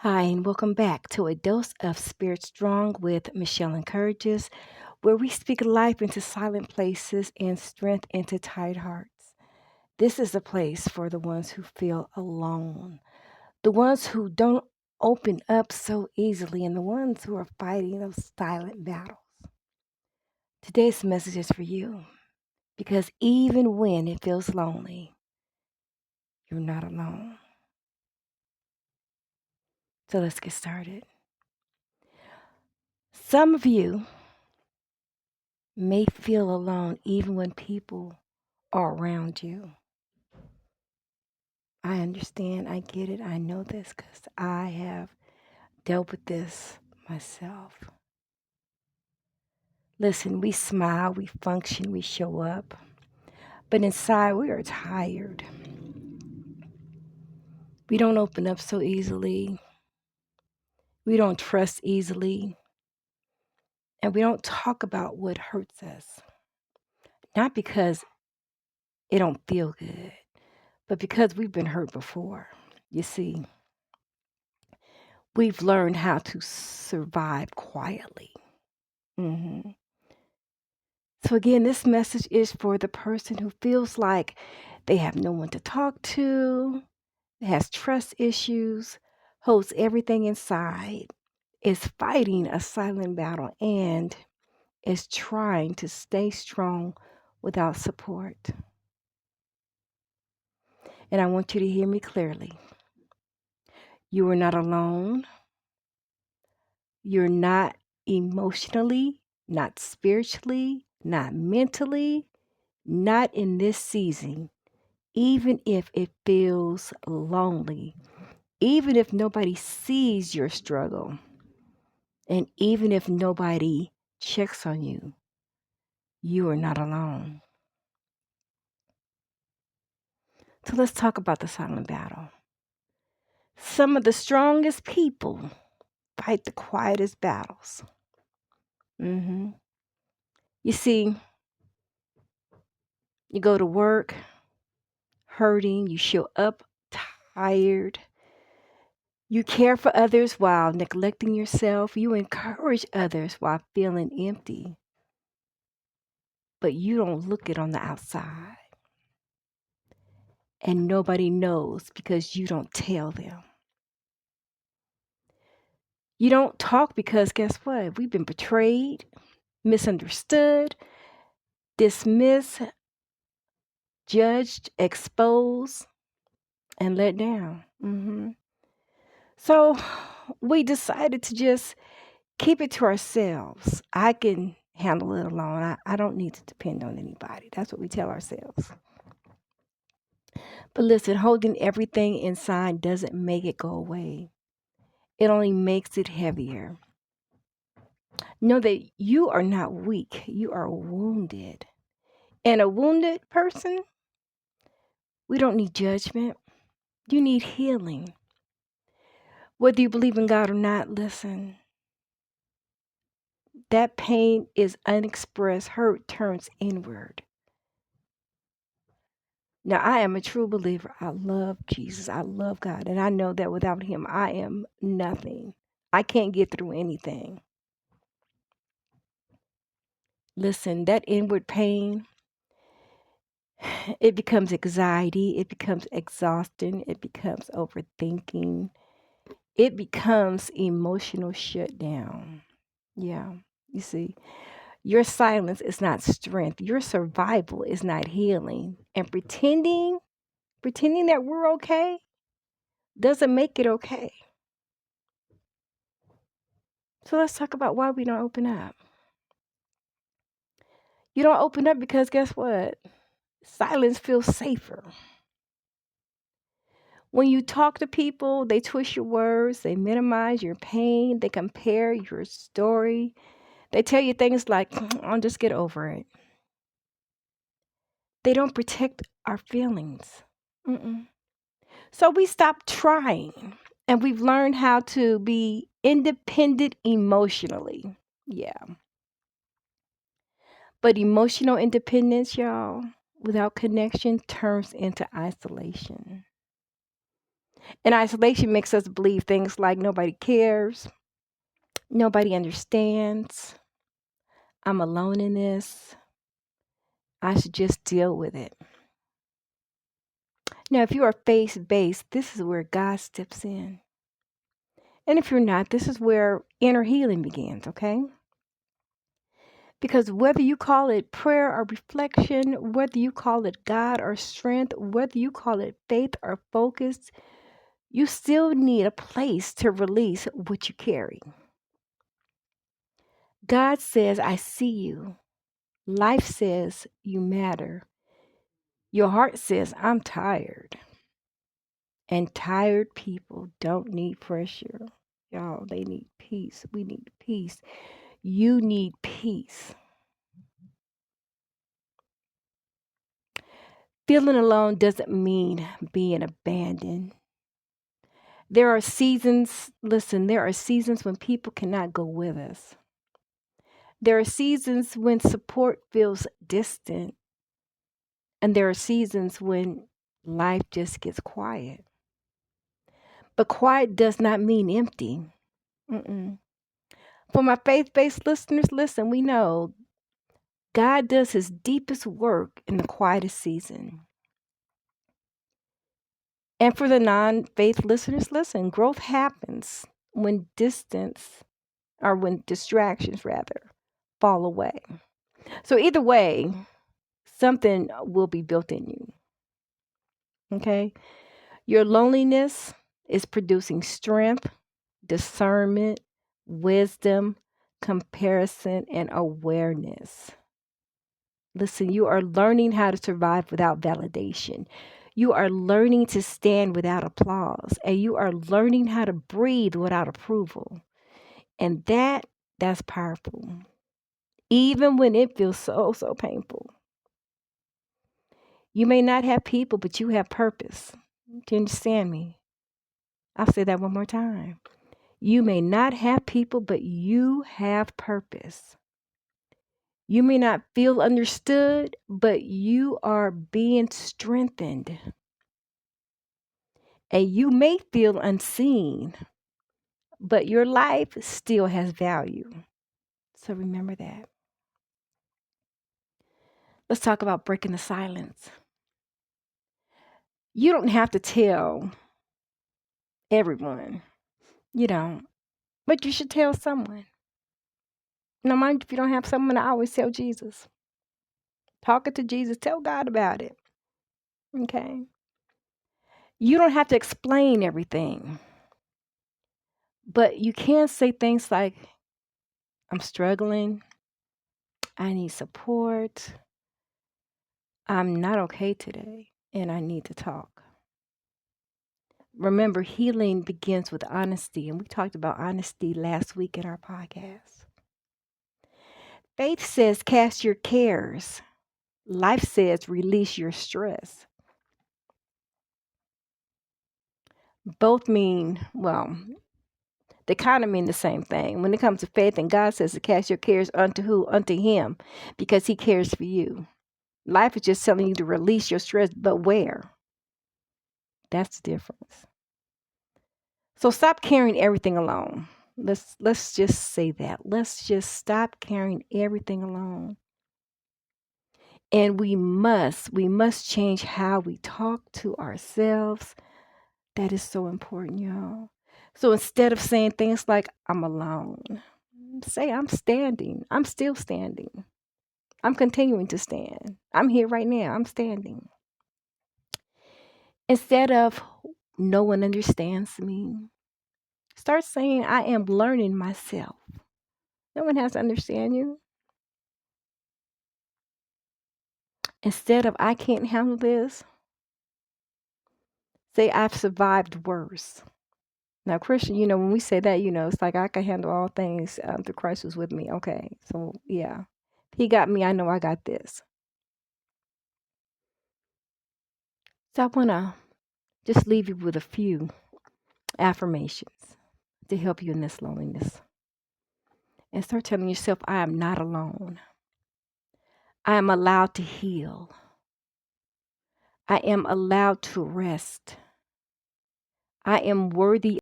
Hi, and welcome back to A Dose of Spirit Strong with Michelle Encourages, where we speak life into silent places and strength into tired hearts. This is a place for the ones who feel alone, the ones who don't open up so easily, and the ones who are fighting those silent battles. Today's message is for you because even when it feels lonely, you're not alone. So let's get started. Some of you may feel alone even when people are around you. I understand. I get it. I know this because I have dealt with this myself. Listen, we smile, we function, we show up, but inside we are tired. We don't open up so easily. We don't trust easily. And we don't talk about what hurts us. Not because it don't feel good, but because we've been hurt before. You see, we've learned how to survive quietly. hmm So, again, this message is for the person who feels like they have no one to talk to, has trust issues, holds everything inside, is fighting a silent battle, and is trying to stay strong without support. And I want you to hear me clearly. You are not alone. You're not emotionally, not spiritually, not mentally, not in this season. Even if it feels lonely, even if nobody sees your struggle, and even if nobody checks on you, you are not alone. So let's talk about the silent battle. Some of the strongest people fight the quietest battles. hmm You see, you go to work hurting, you show up tired, you care for others while neglecting yourself, you encourage others while feeling empty. But you don't look it on the outside. And nobody knows because you don't tell them. You don't talk because guess what? We've been betrayed, misunderstood, dismissed, judged, exposed, and let down. So we decided to just keep it to ourselves. I can handle it alone. I don't need to depend on anybody. That's what we tell ourselves. But listen, holding everything inside doesn't make it go away. It only makes it heavier. Know that you are not weak, you are wounded. And a wounded person, we don't need judgment. You need healing. Whether you believe in God or not, listen, that pain is unexpressed, hurt turns inward. Now, I am a true believer. I love Jesus. I love God. And I know that without Him, I am nothing. I can't get through anything. Listen, that inward pain, it becomes anxiety, it becomes exhausting, it becomes overthinking, it becomes emotional shutdown. Yeah, you see, your silence is not strength, your survival is not healing. And pretending that we're okay doesn't make it okay. So let's talk about why we don't open up. You don't open up because guess what? Silence feels safer. When you talk to people, they twist your words, they minimize your pain, they compare your story. They tell you things like, I'll just get over it. They don't protect our feelings. Mm-mm. So we stop trying and we've learned how to be independent emotionally. Yeah. But emotional independence, y'all, without connection turns into isolation. And isolation makes us believe things like nobody cares, nobody understands, I'm alone in this, I should just deal with it. Now, if you are faith based, this is where God steps in. And if you're not, this is where inner healing begins, okay? Because whether you call it prayer or reflection, whether you call it God or strength, whether you call it faith or focus, you still need a place to release what you carry. God says, I see you. Life says, you matter. Your heart says, I'm tired. And tired people don't need pressure. Y'all, they need peace. We need peace. You need peace. Feeling alone doesn't mean being abandoned. There are seasons, listen, there are seasons when people cannot go with us. There are seasons when support feels distant. And there are seasons when life just gets quiet. But quiet does not mean empty. Mm-mm. For my faith based listeners, listen, we know God does his deepest work in the quietest season. And for the non faith listeners, listen, growth happens when distance, or when distractions rather, fall away. So either way, something will be built in you. Okay? Your loneliness is producing strength, discernment, wisdom, comparison, and awareness. Listen, you are learning how to survive without validation. You are learning to stand without applause. And you are learning how to breathe without approval. And that's powerful. Even when it feels so painful. You may not have people, but you have purpose. Do you understand me? I'll say that one more time. You may not have people, but you have purpose. You may not feel understood, but you are being strengthened. And you may feel unseen, but your life still has value. So remember that. Let's talk about breaking the silence. You don't have to tell everyone. You don't. But you should tell someone. No mind if you don't have someone, I always tell Jesus. Talking to Jesus, tell God about it. Okay. You don't have to explain everything. But you can say things like, I'm struggling. I need support. I'm not okay today, and I need to talk. Remember, healing begins with honesty, and we talked about honesty last week in our podcast. Faith says, cast your cares. Life says, release your stress. Both mean, well, they kind of mean the same thing. When it comes to faith, and God says to cast your cares unto who? Unto Him, because He cares for you. Life is just telling you to release your stress, but where? That's the difference. So stop carrying everything alone. Let's just say that. Let's just stop carrying everything alone. And we must change how we talk to ourselves. That is so important, y'all. So instead of saying things like, I'm alone, say, I'm standing. I'm still standing. I'm continuing to stand. I'm here right now. I'm standing. Instead of, no one understands me, start saying, I am learning myself. No one has to understand you. Instead of, I can't handle this, say, I've survived worse. Now, Christian, when we say that, it's like I can handle all things through Christ who's with me. Okay, so yeah, He got me. I know I got this. So I want to just leave you with a few affirmations to help you in this loneliness. And start telling yourself, I am not alone. I am allowed to heal. I am allowed to rest. I am worthy